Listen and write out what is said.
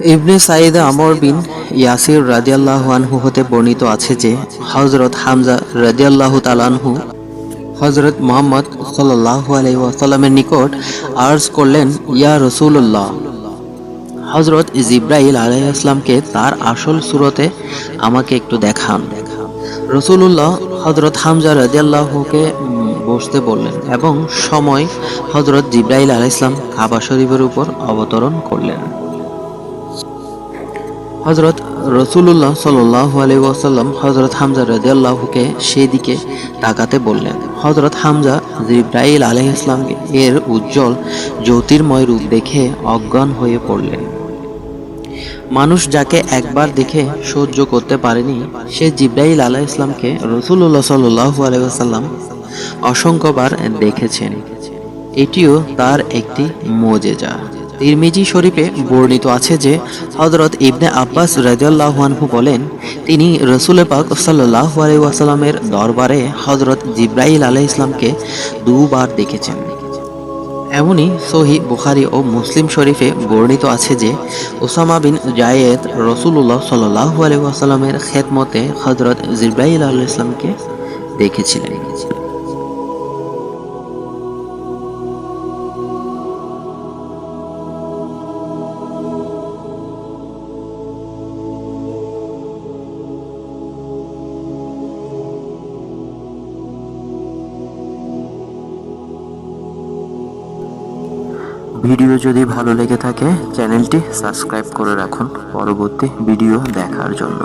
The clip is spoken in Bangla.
ইবনে সাঈদ আমর বিন ইয়াসির রাদিয়াল্লাহু আনহু হতে বর্ণিত আছে যে হযরত হামজা রাদিয়াল্লাহু তাআলা আনহু হযরত মুহাম্মদ সাল্লাল্লাহু আলাইহি ওয়াসাল্লামের নিকট আরজ করলেন, ইয়া রাসূলুল্লাহ, হযরত জিবরাইল আলাইহিস সালামকে তার আসল সূরতে আমাকে একটু দেখান। রাসূলুল্লাহ হযরত হামজা রাদিয়াল্লাহুকে বসতে বললেন এবং সময় হযরত জিবরাইল আলাইহিস সালাম কাবা শরীফের উপর অবতরণ করলেন। হযরত রাসূলুল্লাহ সাল্লাল্লাহু আলাইহি ওয়াসাল্লাম হযরত হামজা রাদিয়াল্লাহুকে সেই দিকে তাকাতে বললেন। হযরত হামজা জিবরাইল আলাইহিস সালাম এর উজ্জ্বল জ্যোতির্ময় রূপ দেখে অজ্ঞান হয়ে পড়লেন। মানুষ যাকে একবার দেখে সহ্য করতে পারেনি, সে জিবরাইল আলাইহিস সালামকে রাসূলুল্লাহ সাল্লাল্লাহু আলাইহি ওয়াসাল্লাম অসংখ্যবার দেখেছেন। এটিও তার একটি মুজিজা। তিরমিজি শরীফে বর্ণিত আছে যে হযরত ইবনে আব্বাস রাদিয়াল্লাহু আনহু বলেন, তিনি রাসূল পাক সাল্লাল্লাহু আলাইহি ওয়াসাল্লামের দরবারে হযরত জিবরাইল আলাইহিস সালামকে দুবার দেখেছেন। এমনি সহিহ বুখারী ও মুসলিম শরীফে বর্ণিত আছে যে উসামা বিন জায়েদ রাসূলুল্লাহ সাল্লাল্লাহু আলাইহি ওয়াসাল্লামের খেদমতে হযরত জিবরাইল আলাইহিস সালামকে দেখেছিলেন। ভিডিও যদি ভালো লেগে থাকে চ্যানেলটি সাবস্ক্রাইব করে রাখুন পরবর্তী ভিডিও দেখার জন্য।